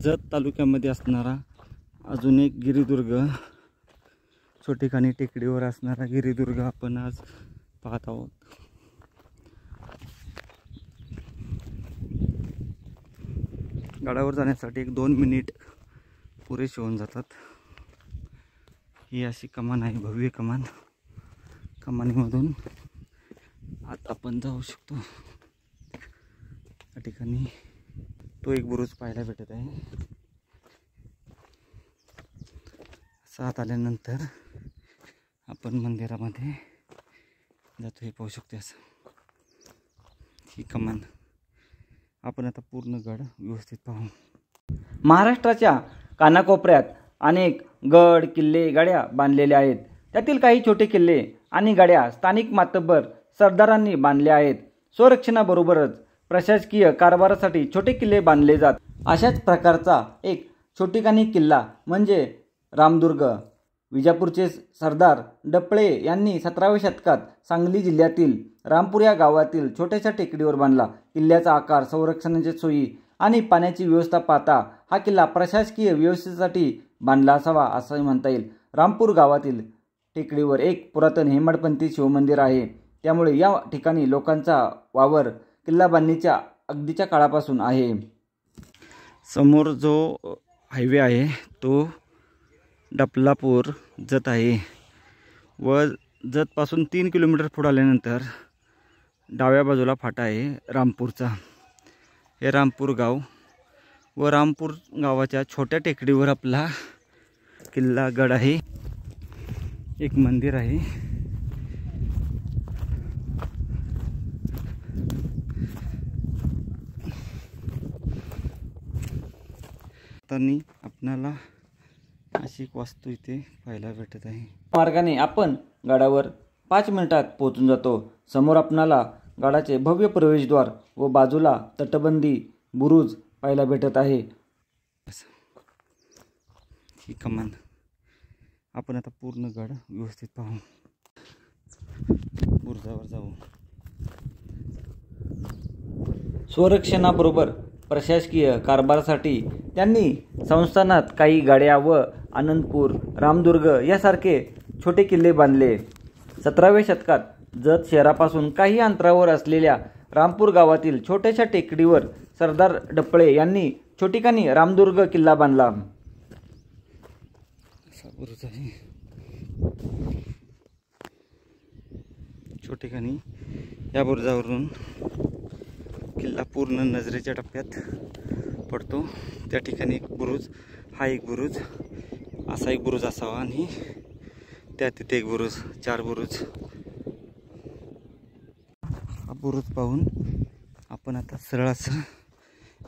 जत तालुक्यामध्ये असणारा अजून एक गिरिदुर्ग, छोटेखानी टेकडीवर असणारा गिरिदुर्ग आपण आज पाहत आहोत। गडावर जाण्यासाठी 1-2 मिनिट पुरेसे होऊन जातात। ही अशी कमान आहे, भव्य कमान। कमानीमधून आता आपण जाऊ शकतो। या ठिकाणी तो एक बुरुज पाहायला भेटत आहे। आत आल्यानंतर आपण मंदिरामध्ये जातो, हे पाहू शकतो। असं ही कमान। आपण आता पूर्ण गड व्यवस्थित पाहू। महाराष्ट्राच्या कानाकोपऱ्यात अनेक गड, किल्ले, गड्या बांधलेल्या आहेत। त्यातील काही छोटे किल्ले आणि गड्या स्थानिक मातब्बर सरदारांनी बांधले आहेत। संरक्षणाबरोबरच प्रशासकीय कारभारासाठी छोटे किल्ले बांधले जातात। अशाच प्रकारचा एक छोटेखानी किल्ला म्हणजे रामदुर्ग। विजापूरचे सरदार डपळे यांनी 17व्या शतकात सांगली जिल्ह्यातील रामपूर या गावातील छोट्याशा टेकडीवर बांधला। किल्ल्याचा आकार, संरक्षणाच्या सोयी आणि पाण्याची व्यवस्था पाहता हा किल्ला प्रशासकीय व्यवस्थेसाठी बांधला असावा असं म्हणता येईल। रामपूर गावातील टेकडीवर एक पुरातन हेमाडपंथी शिवमंदिर आहे। त्यामुळे या ठिकाणी लोकांचा वावर किल्ला बांधणीच्या अगदीच्या काळापासून आहे। समोर जो हायवे आहे तो डपलापूर जत आहे व जतपासून 3 किलोमीटर पुढे आल्यानंतर डाव्या बाजूला फाटा आहे रामपूरचा। हे रामपूर गाव व रामपूर गावाच्या छोट्या टेकडीवर आपला किल्ला गड आहे। एक मंदिर आहे। त्यांनी आपल्याला अशी एक वास्तू इथे पाहायला भेटत आहे। मार्गाने आपण गडावर 5 मिनिटात पोहोचून जातो। समोर आपणाला गडाचे भव्य प्रवेशद्वार व बाजूला तटबंदी बुरुज पाहायला भेटत आहे। ही कमान। आपण आता पूर्ण गड व्यवस्थित पाहू। बुरुजावर जाऊ। संरक्षणाबरोबर प्रशासकीय कारभारासाठी त्यांनी संस्थानात काही गाड्या व आनंदपूर, रामदुर्ग यासारखे छोटे किल्ले बांधले। 17व्या शतकात जत शहरापासून काही अंतरावर असलेल्या रामपूर गावातील छोट्याशा टेकडीवर सरदार डपळे यांनी छोटेखानी रामदुर्ग किल्ला बांधला। असा बुरुज आहे छोटेखानी। या बुरुजावरून किल्ला पूर्ण नजरेच्या टप्प्यात पडतो। त्या ठिकाणी एक बुरुज, हा एक बुरुज, असा एक बुरुज असावा आणि त्या तिथे एक बुरुज, 4 बुरुज। हा बुरुज पाहून आपण आता सरळ असं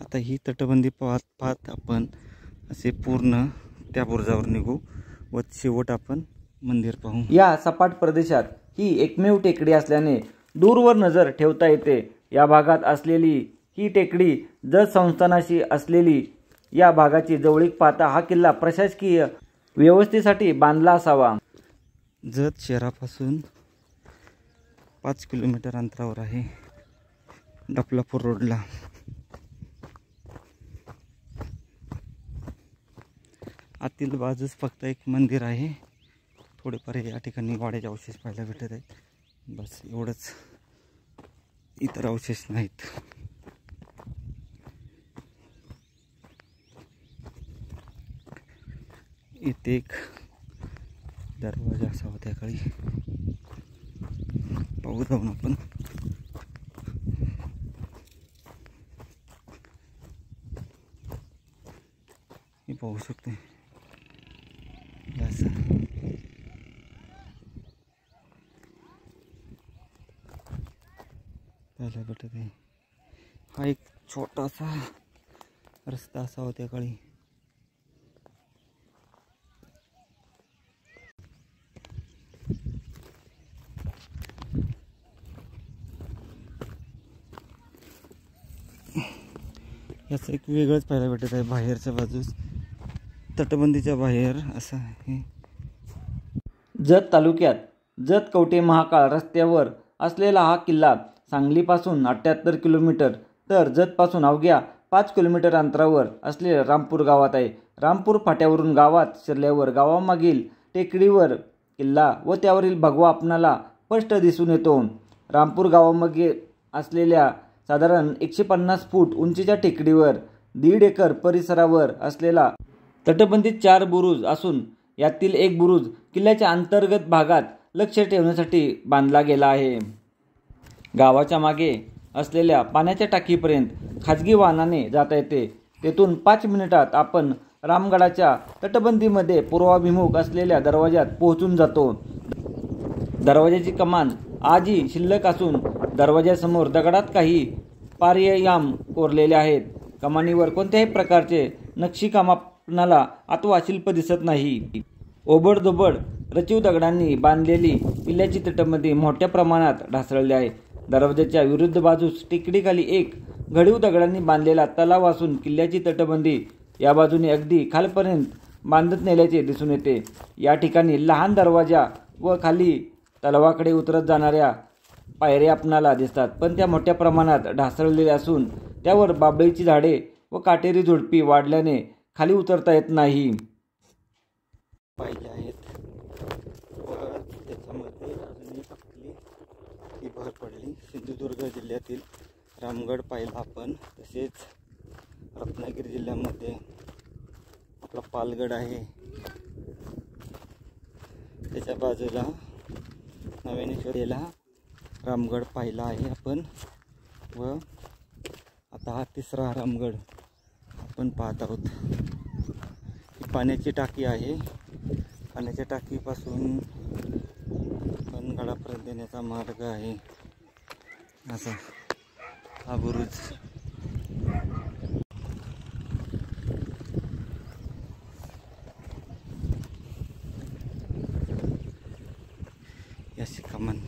आता ही तटबंदी पाहत आपण असे पूर्ण त्या बुरुजावर निघू व शेवट आपण मंदिर पाहू। या सपाट प्रदेशात ही एकमेव टेकडी असल्याने दूरवर नजर ठेवता येते। या भागात असलेली ही टेकडी जत संस्थानाशी असलेली या भागाची जवळीक पाहता हा किल्ला प्रशासकीय व्यवस्थेसाठी बांधला असावा। जत शहरापासून 5 किलोमीटर अंतरावर आहे डपलापूर रोडला। आतील बाजूस फक्त एक मंदिर आहे। थोडेफार या ठिकाणी वाड्याचे अवशेष पाहायला भेटत आहेत, बस एवढंच, इतर अवशेष नाहीत। इथे एक दरवाजा असावा त्या काळी, पाहू जाऊन आपण। हे पाहू शकते पाहायला भेटत आहे। हा एक छोटासा रस्ता असावा त्या काळी। याचं एक वेगळंच पाहायला भेटत आहे। बाहेरच्या बाजूस तटबंदीच्या बाहेर असं आहे। जत तालुक्यात जत कवठे महाकाळ रस्त्यावर असलेला हा किल्ला सांगलीपासून 78 किलोमीटर तर जतपासून अवघ्या 5 किलोमीटर अंतरावर असलेल्या रामपूर गावात आहे. रामपूर फाट्यावरून गावात शिरल्यावर गावामागील टेकडीवर किल्ला व त्यावरील भगवा आपणाला स्पष्ट दिसून येतो. रामपूर गावामागे असलेल्या साधारण 150 फूट उंचीच्या टेकडीवर 1.5 एकर परिसरावर असलेला तटबंदीत 4 बुरुज असून यातील एक बुरुज किल्ल्याच्या अंतर्गत भागात लक्ष ठेवण्यासाठी बांधला गेला आहे. गावाच्या मागे असलेल्या पाण्याच्या टाकीपर्यंत खाजगी वाहनाने जाता येते. तेथून 5 मिनिटात आपण रामगडाच्या तटबंदीमध्ये पूर्वाभिमुख असलेल्या दरवाजात पोहोचून जातो. दरवाजाची कमान आजही शिल्लक असून दरवाजासमोर दगडात काही पार्यायाम कोरलेले आहेत. कमानीवर कोणत्याही प्रकारचे नक्षीकाम आपणाला अथवा शिल्प दिसत नाही. ओबडधोबड रचीव दगडांनी बांधलेली किल्ल्याची तटबंदी मोठ्या प्रमाणात ढासळली आहे. दरवाजाच्या विरुद्ध बाजूस टेकडीखाली एक घडीव दगडांनी बांधलेला तलाव असून किल्ल्याची तटबंदी या बाजूने अगदी खालपर्यंत बांधत नेल्याचे दिसून येते. या ठिकाणी लहान दरवाजा व खाली तलावाकडे उतरत जाणाऱ्या पायऱ्या आपणाला दिसतात, पण त्या मोठ्या प्रमाणात ढासळलेल्या असून त्यावर बाभळीची झाडे व काटेरी झुडपी वाढल्याने खाली उतरता येत नाही. पाहिले आहेत व त्याच्यामध्ये अजूनही आपली ही भर पडली. सिंधुदुर्ग जिल्ह्यातील रामगड पाहिला आपण. तसेच रत्नागिरी जिल्ह्यामध्ये आपला पालगड आहे. त्याच्या बाजूला नव्यानेश्वरीला रामगड पाहिला आहे आपण. व आता हा तिसरा रामगड आपण पाहत आहोत. ही पाण्याची टाकी आहे. पाण्याच्या टाकीपासून पण गडापर्यंत येण्याचा मार्ग आहे. असा हा बुरुज. याची कमान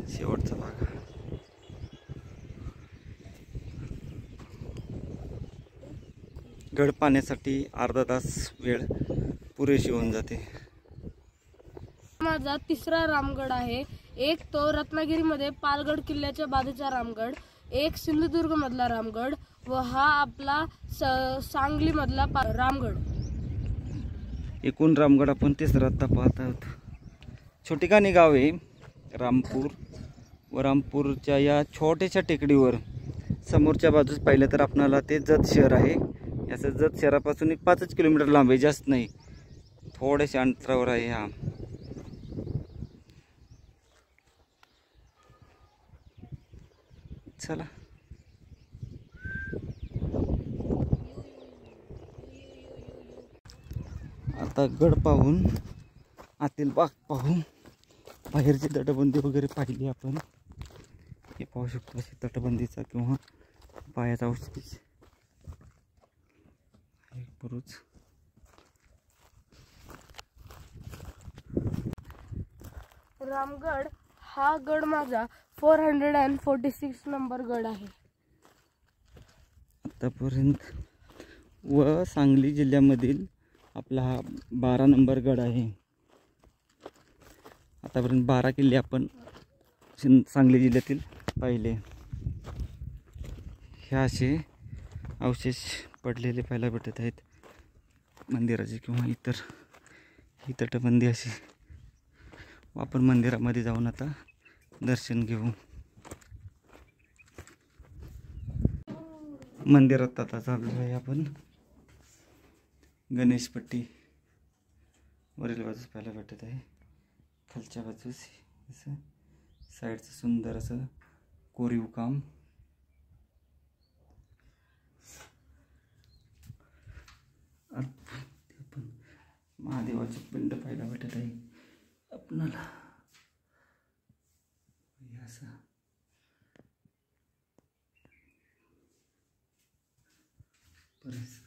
शेवटचा भाग. गड पाण्यासाठी अर्धा तास वेळ पुरेशी होऊन जाते. माझा तिसरा रामगड आहे. एक तो रत्नागिरीमध्ये पालगड किल्ल्याच्या बाजूचा रामगड, एक सिंधुदुर्ग मधला रामगड व हा आपला सांगली मधला रामगड. एकूण रामगड आपण तिसरा आता पाहत आहोत. छोटेखानी गाव आहे रामपूर व रामपूरच्या या छोट्याशा टेकडीवर समोरच्या बाजूस पाहिलं तर आपणाला ते जत शहर आहे. याचं जत शहरापासून एक 5 किलोमीटर लांब आहे, जास्त नाही, थोड्याशा अंतरावर आहे. हा चला आता गड पाहून आतील बाग पाहून बाहेरची तटबंदी वगैरे पाहिली आपण. हे पाहू शकतो अशी तटबंदीचा किंवा पायाचा औषध एक बुरुज. रामगड हा गड माझा 446 नंबर गड आहे आतापर्यंत. व सांगली जिल्ह्यामधील आपला हा 12 नंबर गड आहे. आतापर्यंत 12 किल्ले आपण सांगली जिल्ह्यातील पाहिले. हे असे अवशेष पडलेले पाहायला भेटत आहेत मंदिराचे किंवा इतर. ही तटबंदी अशी. आपण मंदिरामध्ये जाऊन आता दर्शन घेऊ. मंदिरात आता चाललो आहे आपण. गणेशपट्टी वरील बाजूस पाहायला भेटत आहे. खालच्या बाजूस असं साईडचं सुंदर असं कोरीव काम. आपण महादेवाचे पिंड पाहायला भेटत आहे आपणाला. असं परिसर.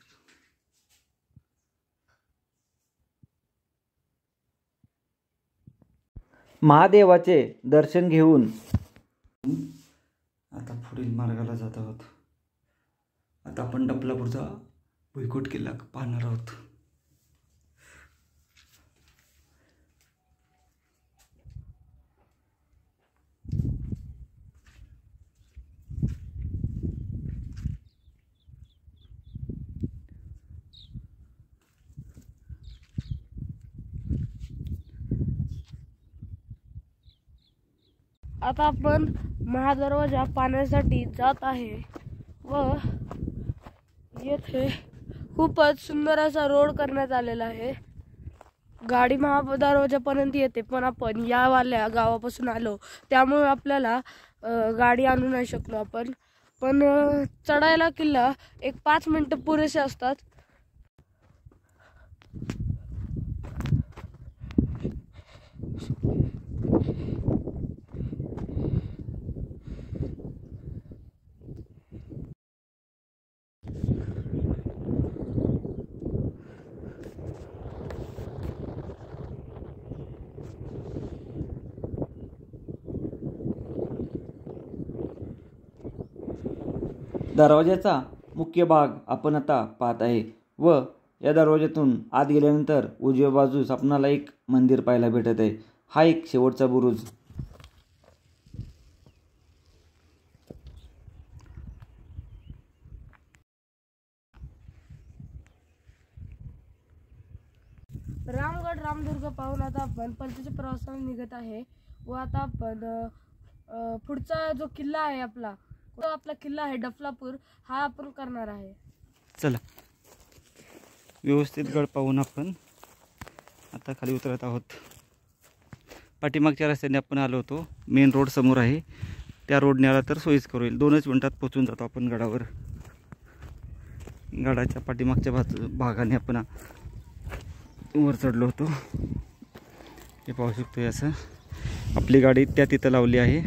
महादेवाचे दर्शन घेऊन आता पुढील मार्गाला जात आहोत. आता आपण डपलापूरचा भुईकोट किल्ला पाहणार आहोत. आता आपण महादरवाजा पाहण्यासाठी जात आहे व येथे खूपच सुंदर असा रोड करण्यात आलेला आहे. गाडी महादरवाजापर्यंत येते, पण आपण यावाल्या गावापासून आलो त्यामुळे आपल्याला गाडी आणू नाही शकलो आपण. पण चढायला किल्ला एक 5 मिनिटं पुरेसे असतात. दरवाजाचा मुख्य भाग आपण आता पाहत आहे व या दरवाजातून आत गेल्यानंतर उजव्या बाजूस आपणाला एक मंदिर पाहायला भेटत आहे. हा एक शेवटचा बुरुज. रामगड रामदुर्ग पाहून आता आपण परतीच्या प्रवासाला निघत आहे व आता आपण पुढचा जो किल्ला आहे आपला किल्ला आहे डफलापूर, हा आपण करणार आहे. चला, व्यवस्थित गड पाहून आपण आता खाली उतरत आहोत. पाठीमागच्या रस्त्याने आपण आलो होतो. मेन रोड समोर आहे, त्या रोडने आला तर सोयीस्कर होईल. 2च मिनिटात पोहोचून जातो आपण गडावर. गडाच्या पाठीमागच्या भागाने आपण वर चढलो होतो. हे पाहू शकतो. असं आपली गाडी तिथं लावली आहे.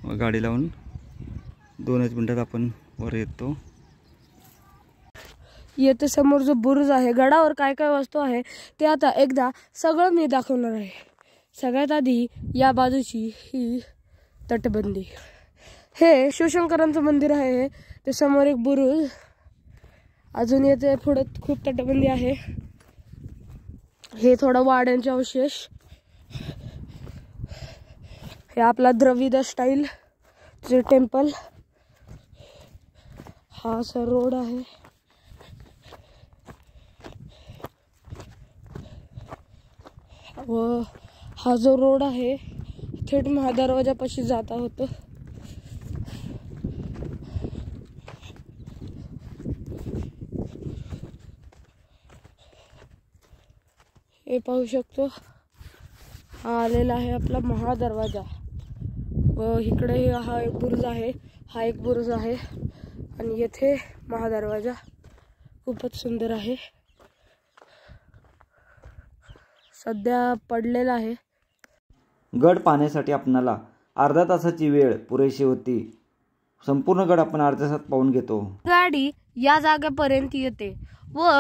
गाडी लावून 2च मिनिटात आपण वर येतो. येथे समोर जो बुरुज आहे, गडावर काय काय वस्तू आहे ते आता एकदा सगळं मी दाखवणार आहे. सगळ्यात आधी या बाजूची ही तटबंदी, हे शिवशंकरांचं मंदिर आहे. ते समोर एक बुरुज, अजून येथे पुढे खूप तटबंदी आहे. हे थोडं वाड्यांचे अवशेष. हे आपला द्रविड स्टाईल चे टेम्पल. हा असा रोड आहे. व हा जो रोड आहे थेट महादरवाजापाशी जाता होतो. हे पाहू शकतो, हा आलेला आहे आपला महादरवाजा. व इकडे हा एक बुरुज आहे, हा एक बुरुज आहे आणि येथे महादरवाजा खूपच सुंदर आहे. सध्या पडलेला आहे. गड पाहण्यासाठी आपणाला अर्धा तासाची वेळ पुरेशी होती. संपूर्ण गड आपण अर्ध्या तासात पाहून घेतो. गाडी या जागेपर्यंत येते व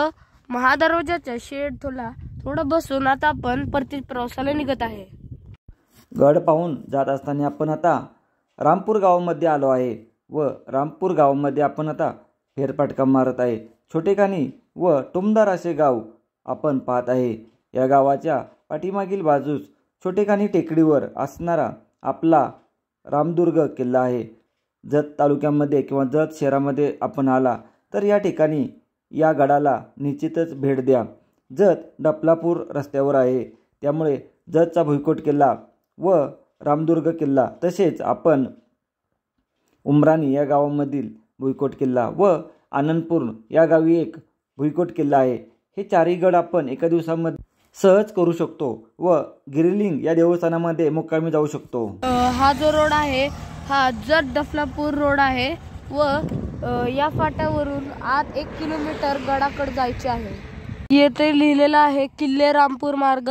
महादरवाजाच्या शेड थोडं बसून आता आपण परतीच्या प्रवासाला निघत आहे. गड पाहून जात असताना आपण आता रामपूर गावामध्ये आलो आहे व रामपूर गावामध्ये आपण आता फेरफटका मारत आहे. छोटेखानी व टुमदार असे गाव आपण पाहत आहे. या गावाच्या पाठीमागील बाजूस छोटेखानी टेकडीवर असणारा आपला रामदुर्ग किल्ला आहे. जत तालुक्यामध्ये किंवा जत शहरामध्ये आपण आला तर या ठिकाणी या गडाला निश्चितच भेट द्या. जत डफलापूर रस्त्यावर आहे, त्यामुळे जतचा भुईकोट किल्ला व रामदुर्ग किल्ला, तसेच आपण उमराणी या गावामधील भुईकोट किल्ला व आनंदपूर या गावी एक भुईकोट किल्ला आहे. हे चारही गड आपण एका दिवसामध्ये सहज करू शकतो व गिरिलिंग या देवस्थानामध्ये मुक्कामी जाऊ शकतो. हा जो रोड आहे हा जत डफलापूर रोड आहे व या फाट्यावरून आत 1 किलोमीटर गडाकडे जायचे आहे. येथे लिहिलेला आहे किल्ले रामपूर मार्ग.